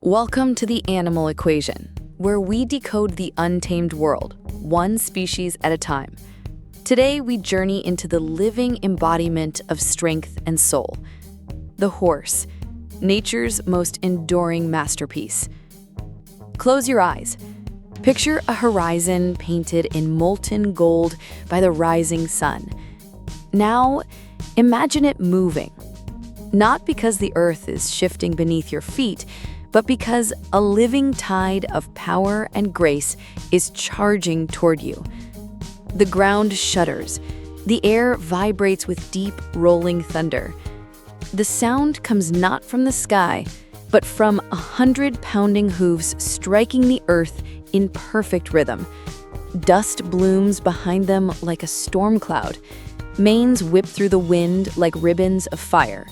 Welcome to the Animal Equation, where we decode the untamed world, one species at a time. Today, we journey into the living embodiment of strength and soul, the horse, nature's most enduring masterpiece. Close your eyes. Picture a horizon painted in molten gold by the rising sun. Now, imagine it moving. Not because the earth is shifting beneath your feet, but because a living tide of power and grace is charging toward you. The ground shudders. The air vibrates with deep, rolling thunder. The sound comes not from the sky, but from 100 pounding hooves striking the earth in perfect rhythm. Dust blooms behind them like a storm cloud. Manes whip through the wind like ribbons of fire.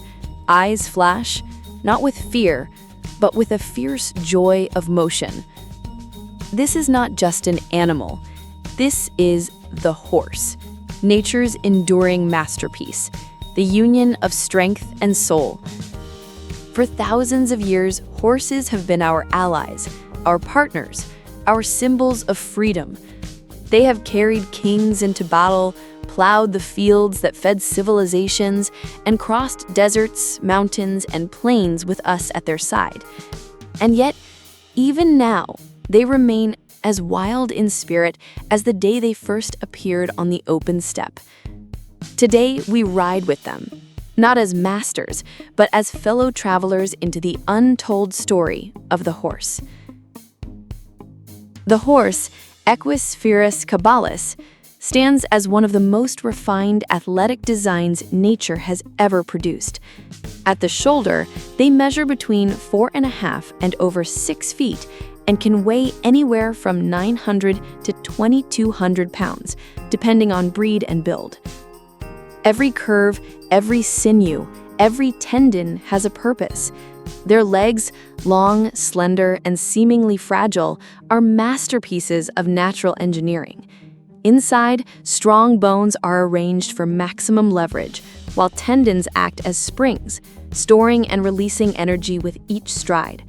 Eyes flash, not with fear, but with a fierce joy of motion. This is not just an animal. This is the horse, nature's enduring masterpiece, the union of strength and soul. For thousands of years, horses have been our allies, our partners, our symbols of freedom. They have carried kings into battle, plowed the fields that fed civilizations, and crossed deserts, mountains, and plains with us at their side. And yet, even now, they remain as wild in spirit as the day they first appeared on the open steppe. Today, we ride with them, not as masters, but as fellow travelers into the untold story of the horse. The horse, Equestrian cabalus, stands as one of the most refined athletic designs nature has ever produced. At the shoulder, they measure between 4.5 and over 6 feet and can weigh anywhere from 900 to 2,200 pounds, depending on breed and build. Every curve, every sinew, every tendon has a purpose. Their legs, long, slender, and seemingly fragile, are masterpieces of natural engineering. Inside, strong bones are arranged for maximum leverage, while tendons act as springs, storing and releasing energy with each stride.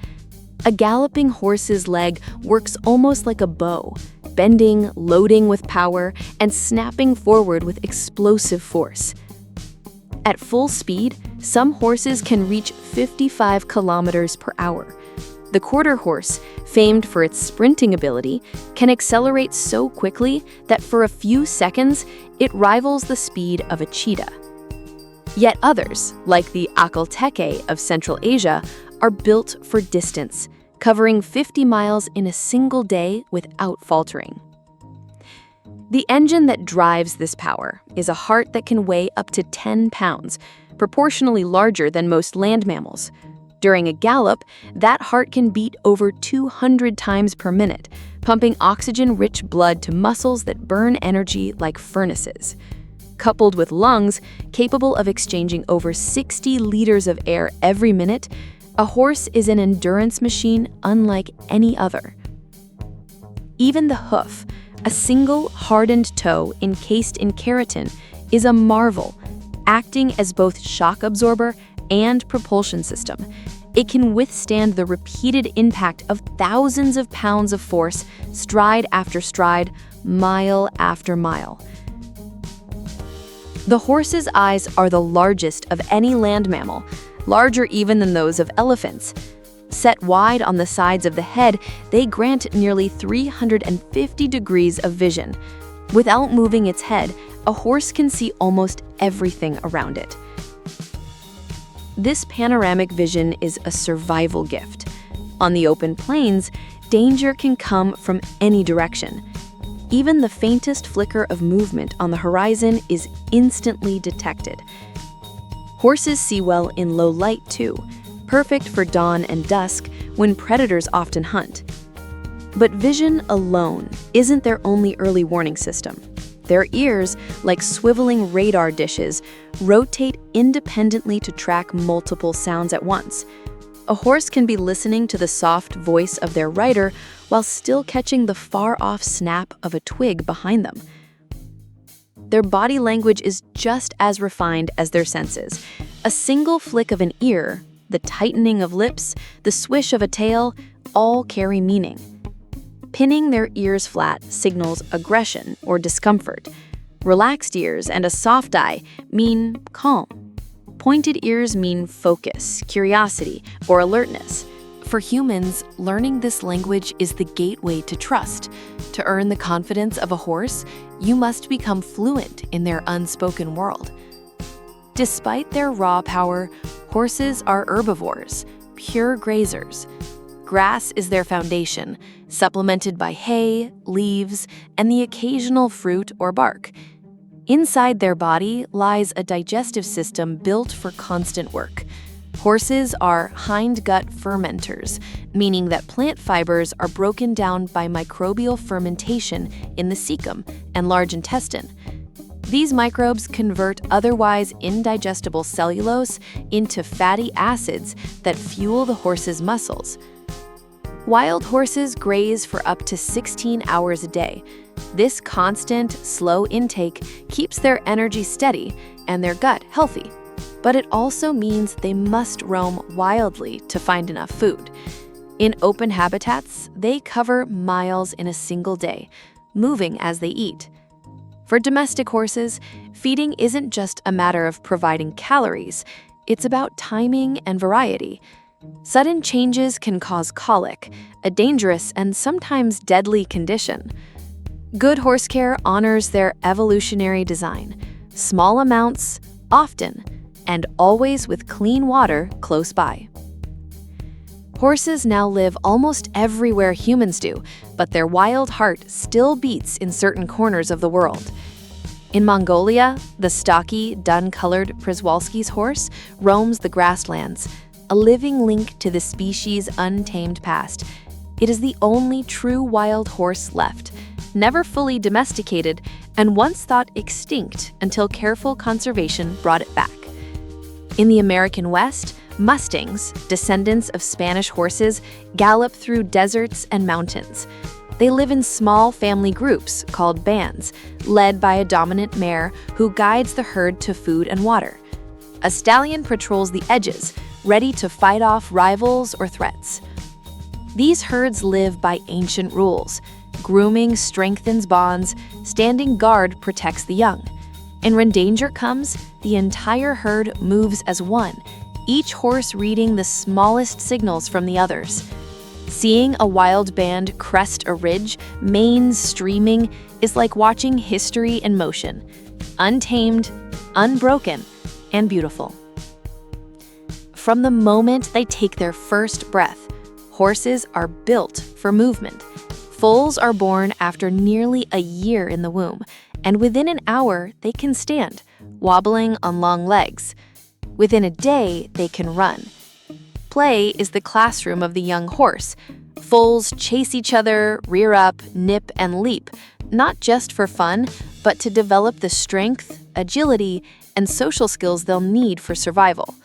A galloping horse's leg works almost like a bow, bending, loading with power, and snapping forward with explosive force. At full speed, some horses can reach 55 kilometers per hour. The quarter horse, famed for its sprinting ability, can accelerate so quickly that for a few seconds, it rivals the speed of a cheetah. Yet others, like the Akalteke of Central Asia, are built for distance, covering 50 miles in a single day without faltering. The engine that drives this power is a heart that can weigh up to 10 pounds, proportionally larger than most land mammals. During a gallop, that heart can beat over 200 times per minute, pumping oxygen-rich blood to muscles that burn energy like furnaces. Coupled with lungs capable of exchanging over 60 liters of air every minute, a horse is an endurance machine unlike any other. Even the hoof, a single hardened toe encased in keratin, is a marvel, acting as both shock absorber and propulsion system. It can withstand the repeated impact of thousands of pounds of force, stride after stride, mile after mile. The horse's eyes are the largest of any land mammal, larger even than those of elephants. Set wide on the sides of the head, they grant nearly 350 degrees of vision. Without moving its head, a horse can see almost everything around it. This panoramic vision is a survival gift. On the open plains, danger can come from any direction. Even the faintest flicker of movement on the horizon is instantly detected. Horses see well in low light too, perfect for dawn and dusk when predators often hunt. But vision alone isn't their only early warning system. Their ears, like swiveling radar dishes, rotate independently to track multiple sounds at once. A horse can be listening to the soft voice of their rider while still catching the far-off snap of a twig behind them. Their body language is just as refined as their senses. A single flick of an ear, The tightening of lips, the swish of a tail, all carry meaning. Pinning their ears flat signals aggression or discomfort. Relaxed ears and a soft eye mean calm. Pointed ears mean focus, curiosity, or alertness. For humans, learning this language is the gateway to trust. To earn the confidence of a horse, you must become fluent in their unspoken world. Despite their raw power, horses are herbivores, pure grazers. Grass is their foundation, supplemented by hay, leaves, and the occasional fruit or bark. Inside their body lies a digestive system built for constant work. Horses are hindgut fermenters, meaning that plant fibers are broken down by microbial fermentation in the cecum and large intestine. These microbes convert otherwise indigestible cellulose into fatty acids that fuel the horse's muscles. Wild horses graze for up to 16 hours a day. This constant, slow intake keeps their energy steady and their gut healthy. But it also means they must roam wildly to find enough food. In open habitats, they cover miles in a single day, moving as they eat. For domestic horses, feeding isn't just a matter of providing calories, it's about timing and variety. Sudden changes can cause colic, a dangerous and sometimes deadly condition. Good horse care honors their evolutionary design: small amounts, often, and always with clean water close by. Horses now live almost everywhere humans do, but their wild heart still beats in certain corners of the world. In Mongolia, the stocky, dun-colored Przewalski's horse roams the grasslands, a living link to the species' untamed past. It is the only true wild horse left, never fully domesticated, and once thought extinct until careful conservation brought it back. In the American West, mustangs, descendants of Spanish horses, gallop through deserts and mountains. They live in small family groups called bands, led by a dominant mare who guides the herd to food and water. A stallion patrols the edges, ready to fight off rivals or threats. These herds live by ancient rules. Grooming strengthens bonds, standing guard protects the young. And when danger comes, the entire herd moves as one, each horse reading the smallest signals from the others. Seeing a wild band crest a ridge, manes streaming, is like watching history in motion, untamed, unbroken, and beautiful. From the moment they take their first breath, horses are built for movement. Foals are born after nearly a year in the womb, and within an hour, they can stand, wobbling on long legs. Within a day, they can run. Play is the classroom of the young horse. Foals chase each other, rear up, nip, and leap, not just for fun, but to develop the strength, agility, and social skills they'll need for survival.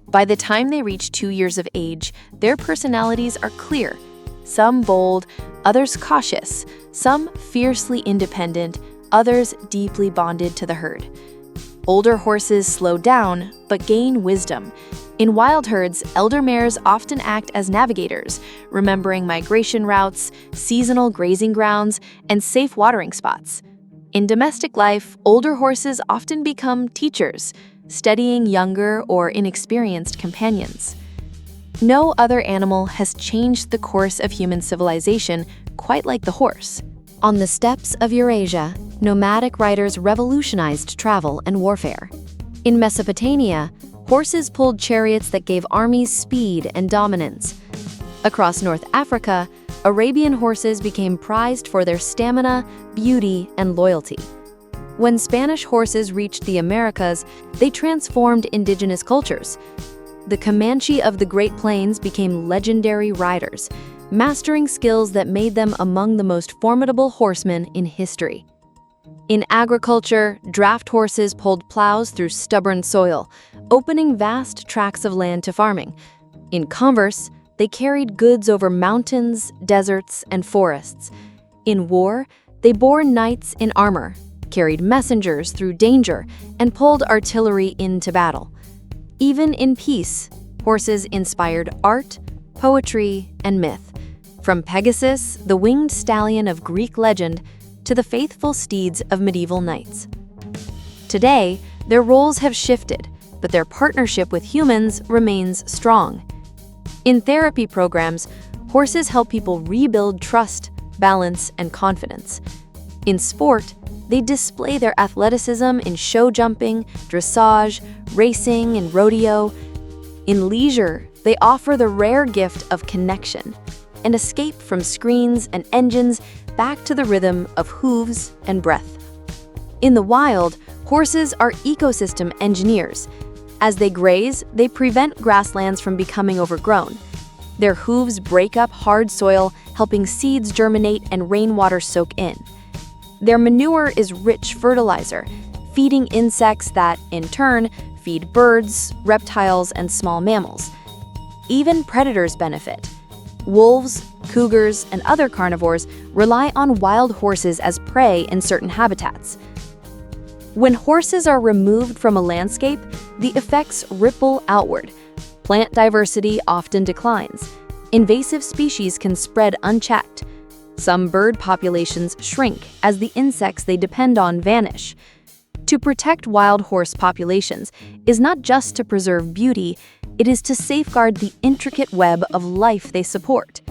By the time they reach 2 years of age, their personalities are clear. Some bold, others cautious, some fiercely independent, others deeply bonded to the herd. Older horses slow down, but gain wisdom. In wild herds, elder mares often act as navigators, remembering migration routes, seasonal grazing grounds, and safe watering spots. In domestic life, older horses often become teachers, studying younger or inexperienced companions. No other animal has changed the course of human civilization quite like the horse. On the steppes of Eurasia, nomadic riders revolutionized travel and warfare. In Mesopotamia, horses pulled chariots that gave armies speed and dominance. Across North Africa, Arabian horses became prized for their stamina, beauty, and loyalty. When Spanish horses reached the Americas, they transformed indigenous cultures. The Comanche of the Great Plains became legendary riders, mastering skills that made them among the most formidable horsemen in history. In agriculture, draft horses pulled plows through stubborn soil, opening vast tracts of land to farming. In commerce, they carried goods over mountains, deserts, and forests. In war, they bore knights in armor, carried messengers through danger, and pulled artillery into battle. Even in peace, horses inspired art, poetry, and myth, from Pegasus, the winged stallion of Greek legend, to the faithful steeds of medieval knights. Today, their roles have shifted, but their partnership with humans remains strong. In therapy programs, horses help people rebuild trust, balance, and confidence. In sport, they display their athleticism in show jumping, dressage, racing, and rodeo. In leisure, they offer the rare gift of connection, an escape from screens and engines back to the rhythm of hooves and breath. In the wild, horses are ecosystem engineers. As they graze, they prevent grasslands from becoming overgrown. Their hooves break up hard soil, helping seeds germinate and rainwater soak in. Their manure is rich fertilizer, feeding insects that, in turn, feed birds, reptiles, and small mammals. Even predators benefit. Wolves, cougars, and other carnivores rely on wild horses as prey in certain habitats. When horses are removed from a landscape, the effects ripple outward. Plant diversity often declines. Invasive species can spread unchecked. Some bird populations shrink as the insects they depend on vanish. To protect wild horse populations is not just to preserve beauty, it is to safeguard the intricate web of life they support.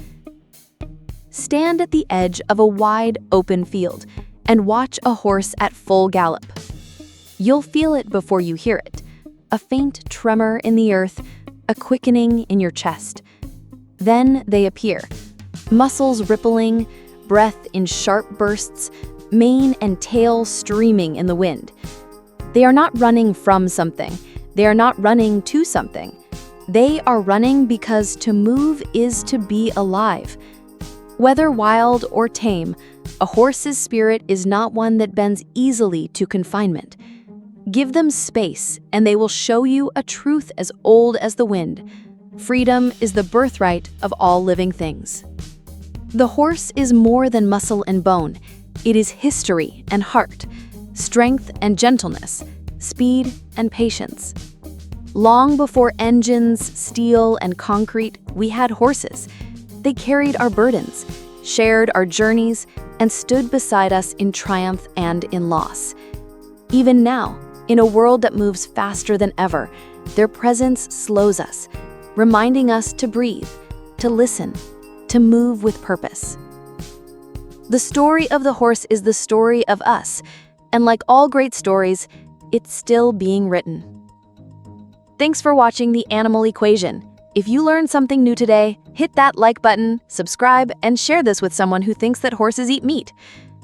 Stand at the edge of a wide, open field and watch a horse at full gallop. You'll feel it before you hear it, a faint tremor in the earth, a quickening in your chest. Then they appear, muscles rippling, breath in sharp bursts, mane and tail streaming in the wind. They are not running from something. They are not running to something. They are running because to move is to be alive. Whether wild or tame, a horse's spirit is not one that bends easily to confinement. Give them space, and they will show you a truth as old as the wind. Freedom is the birthright of all living things. The horse is more than muscle and bone. It is history and heart, strength and gentleness, speed and patience. Long before engines, steel, and concrete, we had horses. They carried our burdens, shared our journeys, and stood beside us in triumph and in loss. Even now, in a world that moves faster than ever, their presence slows us, reminding us to breathe, to listen, to move with purpose. The story of the horse is the story of us, and like all great stories, it's still being written. Thanks for watching The Animal Equation. If you learned something new today, hit that like button, subscribe, and share this with someone who thinks that horses eat meat.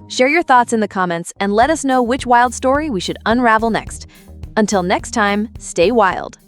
Share your thoughts in the comments and let us know which wild story we should unravel next. Until next time, stay wild.